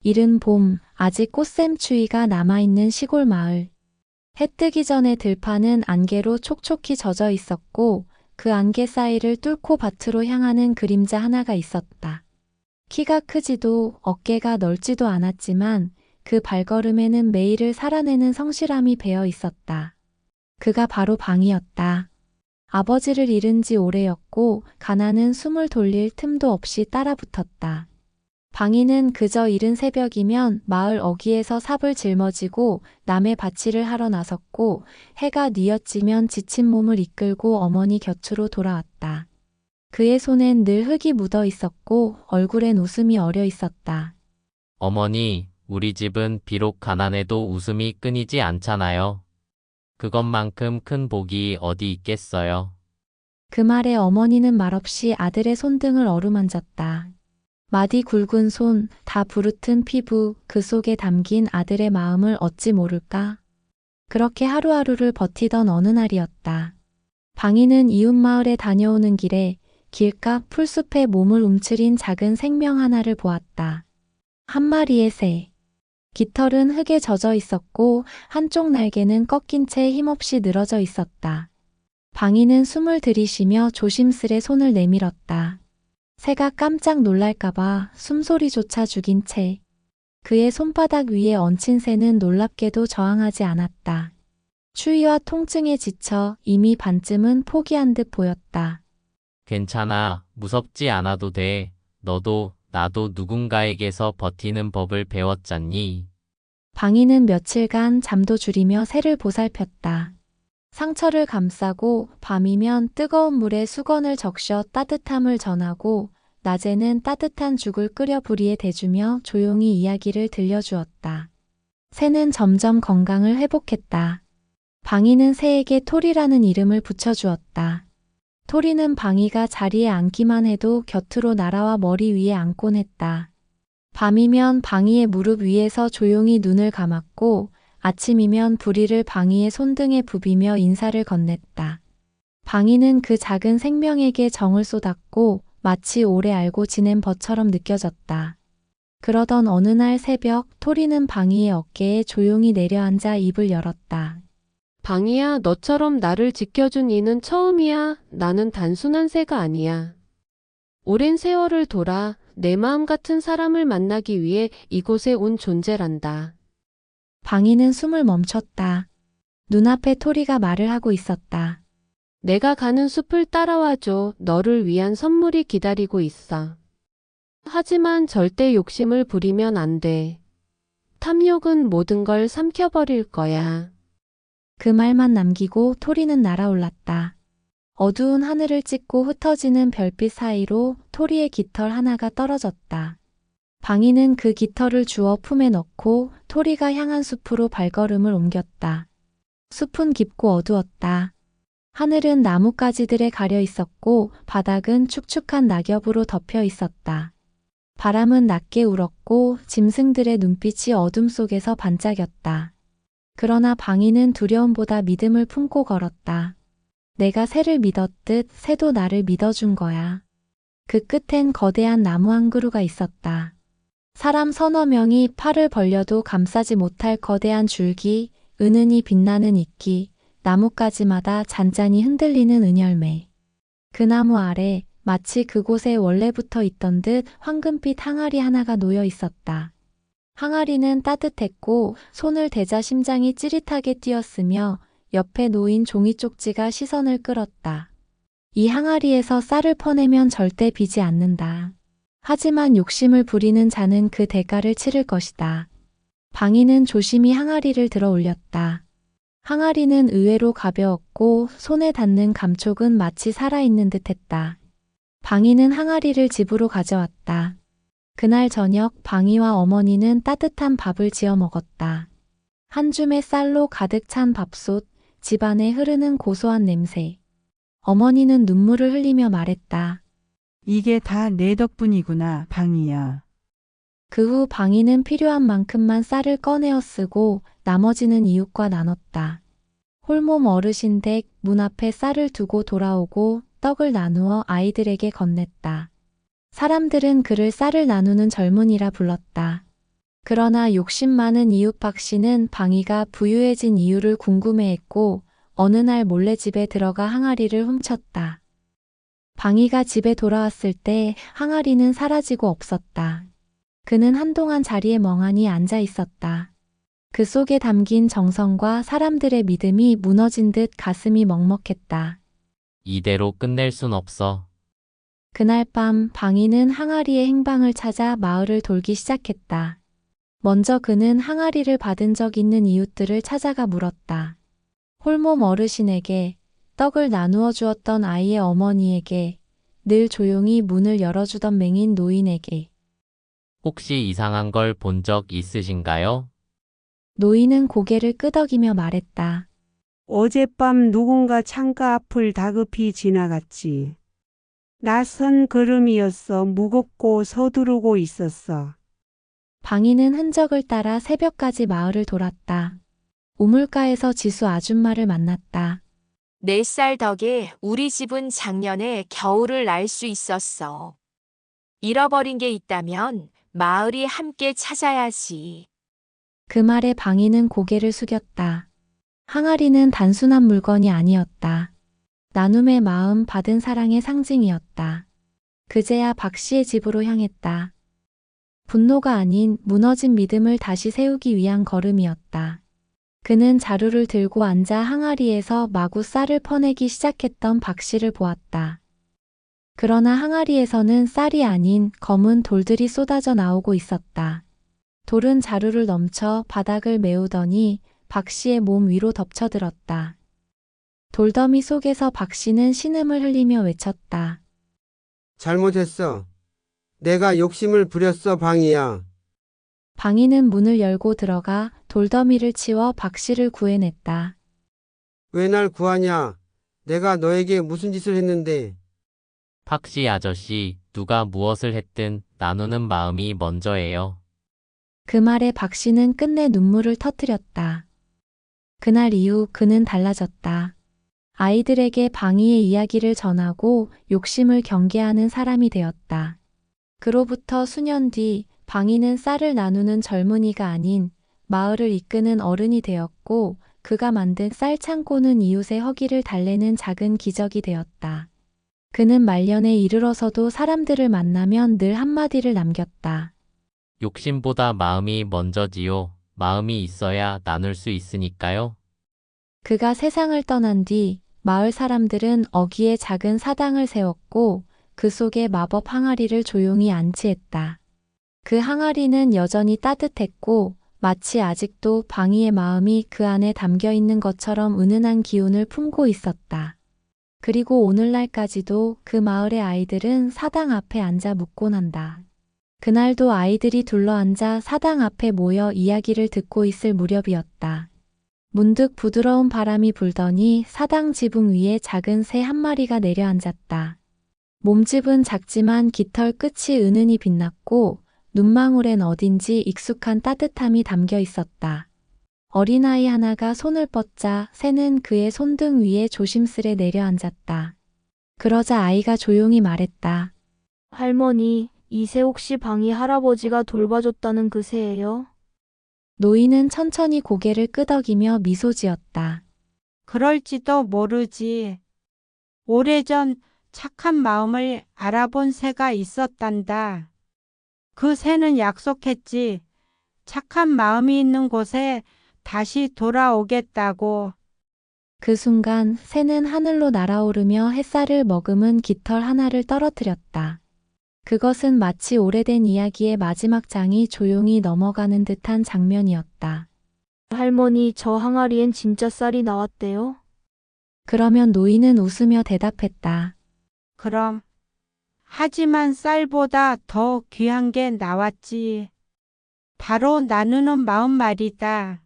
이른 봄, 아직 꽃샘추위가 남아있는 시골 마을. 해 뜨기 전에 들판은 안개로 촉촉히 젖어 있었고 그 안개 사이를 뚫고 밭으로 향하는 그림자 하나가 있었다. 키가 크지도 어깨가 넓지도 않았지만 그 발걸음에는 매일을 살아내는 성실함이 배어 있었다. 그가 바로 방이었다. 아버지를 잃은 지 오래였고 가난은 숨을 돌릴 틈도 없이 따라붙었다. 방이는 그저 이른 새벽이면 마을 어귀에서 삽을 짊어지고 남의 밭일을 하러 나섰고 해가 뉘어지면 지친 몸을 이끌고 어머니 곁으로 돌아왔다. 그의 손엔 늘 흙이 묻어 있었고 얼굴엔 웃음이 어려 있었다. 어머니, 우리 집은 비록 가난해도 웃음이 끊이지 않잖아요. 그것만큼 큰 복이 어디 있겠어요. 그 말에 어머니는 말없이 아들의 손등을 어루만졌다. 마디 굵은 손, 다 부르튼 피부, 그 속에 담긴 아들의 마음을 어찌 모를까? 그렇게 하루하루를 버티던 어느 날이었다. 방이는 이웃 마을에 다녀오는 길에 길가 풀숲에 몸을 움츠린 작은 생명 하나를 보았다. 한 마리의 새. 깃털은 흙에 젖어 있었고 한쪽 날개는 꺾인 채 힘없이 늘어져 있었다. 방이는 숨을 들이쉬며 조심스레 손을 내밀었다. 새가 깜짝 놀랄까봐 숨소리조차 죽인 채 그의 손바닥 위에 얹힌 새는 놀랍게도 저항하지 않았다. 추위와 통증에 지쳐 이미 반쯤은 포기한 듯 보였다. 괜찮아, 무섭지 않아도 돼. 너도 나도 누군가에게서 버티는 법을 배웠잖니. 방이는 며칠간 잠도 줄이며 새를 보살폈다. 상처를 감싸고 밤이면 뜨거운 물에 수건을 적셔 따뜻함을 전하고 낮에는 따뜻한 죽을 끓여 부리에 대주며 조용히 이야기를 들려주었다. 새는 점점 건강을 회복했다. 방이는 새에게 토리라는 이름을 붙여주었다. 토리는 방이가 자리에 앉기만 해도 곁으로 날아와 머리 위에 앉곤 했다. 밤이면 방이의 무릎 위에서 조용히 눈을 감았고 아침이면 부리를 방이의 손등에 부비며 인사를 건넸다. 방이는 그 작은 생명에게 정을 쏟았고 마치 오래 알고 지낸 것처럼 느껴졌다. 그러던 어느 날 새벽 토리는 방이의 어깨에 조용히 내려앉아 입을 열었다. 방이야, 너처럼 나를 지켜준 이는 처음이야. 나는 단순한 새가 아니야. 오랜 세월을 돌아 내 마음 같은 사람을 만나기 위해 이곳에 온 존재란다. 방이는 숨을 멈췄다. 눈앞에 토리가 말을 하고 있었다. 내가 가는 숲을 따라와줘. 너를 위한 선물이 기다리고 있어. 하지만 절대 욕심을 부리면 안 돼. 탐욕은 모든 걸 삼켜버릴 거야. 그 말만 남기고 토리는 날아올랐다. 어두운 하늘을 찍고 흩어지는 별빛 사이로 토리의 깃털 하나가 떨어졌다. 방이는 그 깃털을 주워 품에 넣고 토리가 향한 숲으로 발걸음을 옮겼다. 숲은 깊고 어두웠다. 하늘은 나뭇가지들에 가려 있었고 바닥은 축축한 낙엽으로 덮여 있었다. 바람은 낮게 울었고 짐승들의 눈빛이 어둠 속에서 반짝였다. 그러나 방이는 두려움보다 믿음을 품고 걸었다. 내가 새를 믿었듯 새도 나를 믿어준 거야. 그 끝엔 거대한 나무 한 그루가 있었다. 사람 서너 명이 팔을 벌려도 감싸지 못할 거대한 줄기, 은은히 빛나는 이끼, 나뭇가지마다 잔잔히 흔들리는 은열매. 그 나무 아래 마치 그곳에 원래부터 있던 듯 황금빛 항아리 하나가 놓여 있었다. 항아리는 따뜻했고 손을 대자 심장이 찌릿하게 뛰었으며 옆에 놓인 종이 쪽지가 시선을 끌었다. 이 항아리에서 쌀을 퍼내면 절대 비지 않는다. 하지만 욕심을 부리는 자는 그 대가를 치를 것이다. 방이는 조심히 항아리를 들어 올렸다. 항아리는 의외로 가벼웠고 손에 닿는 감촉은 마치 살아있는 듯했다. 방이는 항아리를 집으로 가져왔다. 그날 저녁 방이와 어머니는 따뜻한 밥을 지어 먹었다. 한 줌의 쌀로 가득 찬 밥솥, 집안에 흐르는 고소한 냄새. 어머니는 눈물을 흘리며 말했다. 이게 다 내 덕분이구나, 방이야. 그 후 방이는 필요한 만큼만 쌀을 꺼내어 쓰고 나머지는 이웃과 나눴다. 홀몸 어르신 댁 문 앞에 쌀을 두고 돌아오고 떡을 나누어 아이들에게 건넸다. 사람들은 그를 쌀을 나누는 젊은이라 불렀다. 그러나 욕심 많은 이웃 박 씨는 방이가 부유해진 이유를 궁금해했고 어느 날 몰래 집에 들어가 항아리를 훔쳤다. 방이가 집에 돌아왔을 때 항아리는 사라지고 없었다. 그는 한동안 자리에 멍하니 앉아 있었다. 그 속에 담긴 정성과 사람들의 믿음이 무너진 듯 가슴이 먹먹했다. 이대로 끝낼 순 없어. 그날 밤 방이는 항아리의 행방을 찾아 마을을 돌기 시작했다. 먼저 그는 항아리를 받은 적 있는 이웃들을 찾아가 물었다. 홀몸 어르신에게, 떡을 나누어 주었던 아이의 어머니에게, 늘 조용히 문을 열어주던 맹인 노인에게. 혹시 이상한 걸 본 적 있으신가요? 노인은 고개를 끄덕이며 말했다. 어젯밤 누군가 창가 앞을 다급히 지나갔지. 낯선 걸음이었어. 무겁고 서두르고 있었어. 방이는 흔적을 따라 새벽까지 마을을 돌았다. 우물가에서 지수 아줌마를 만났다. 4살 덕에 우리 집은 작년에 겨울을 날 수 있었어. 잃어버린 게 있다면 마을이 함께 찾아야지. 그 말에 방이는 고개를 숙였다. 항아리는 단순한 물건이 아니었다. 나눔의 마음, 받은 사랑의 상징이었다. 그제야 박 씨의 집으로 향했다. 분노가 아닌 무너진 믿음을 다시 세우기 위한 걸음이었다. 그는 자루를 들고 앉아 항아리에서 마구 쌀을 퍼내기 시작했던 박 씨를 보았다. 그러나 항아리에서는 쌀이 아닌 검은 돌들이 쏟아져 나오고 있었다. 돌은 자루를 넘쳐 바닥을 메우더니 박 씨의 몸 위로 덮쳐들었다. 돌더미 속에서 박 씨는 신음을 흘리며 외쳤다. 잘못했어. 내가 욕심을 부렸어, 방이야. 방이는 문을 열고 들어가 돌더미를 치워 박 씨를 구해냈다. 왜 날 구하냐? 내가 너에게 무슨 짓을 했는데. 팍씨 아저씨, 누가 무엇을 했든 나누는 마음이 먼저예요. 그 말에 박 씨는 끝내 눈물을 터뜨렸다. 그날 이후 그는 달라졌다. 아이들에게 방이의 이야기를 전하고 욕심을 경계하는 사람이 되었다. 그로부터 수년 뒤 방이는 쌀을 나누는 젊은이가 아닌 마을을 이끄는 어른이 되었고 그가 만든 쌀 창고는 이웃의 허기를 달래는 작은 기적이 되었다. 그는 말년에 이르러서도 사람들을 만나면 늘 한마디를 남겼다. 욕심보다 마음이 먼저지요. 마음이 있어야 나눌 수 있으니까요. 그가 세상을 떠난 뒤 마을 사람들은 어귀에 작은 사당을 세웠고 그 속에 마법 항아리를 조용히 안치했다. 그 항아리는 여전히 따뜻했고 마치 아직도 방이의 마음이 그 안에 담겨 있는 것처럼 은은한 기운을 품고 있었다. 그리고 오늘날까지도 그 마을의 아이들은 사당 앞에 앉아 묵곤 한다. 그날도 아이들이 둘러앉아 사당 앞에 모여 이야기를 듣고 있을 무렵이었다. 문득 부드러운 바람이 불더니 사당 지붕 위에 작은 새 한 마리가 내려앉았다. 몸집은 작지만 깃털 끝이 은은히 빛났고 눈망울엔 어딘지 익숙한 따뜻함이 담겨 있었다. 어린아이 하나가 손을 뻗자 새는 그의 손등 위에 조심스레 내려앉았다. 그러자 아이가 조용히 말했다. 할머니, 이 새 혹시 방이 할아버지가 돌봐줬다는 그 새예요? 노인은 천천히 고개를 끄덕이며 미소 지었다. 그럴지도 모르지. 오래전 착한 마음을 알아본 새가 있었단다. 그 새는 약속했지. 착한 마음이 있는 곳에 다시 돌아오겠다고. 그 순간 새는 하늘로 날아오르며 햇살을 머금은 깃털 하나를 떨어뜨렸다. 그것은 마치 오래된 이야기의 마지막 장이 조용히 넘어가는 듯한 장면이었다. 할머니, 저 항아리엔 진짜 쌀이 나왔대요? 그러면 노인은 웃으며 대답했다. 그럼. 하지만 쌀보다 더 귀한 게 나왔지. 바로 나누는 마음 말이다.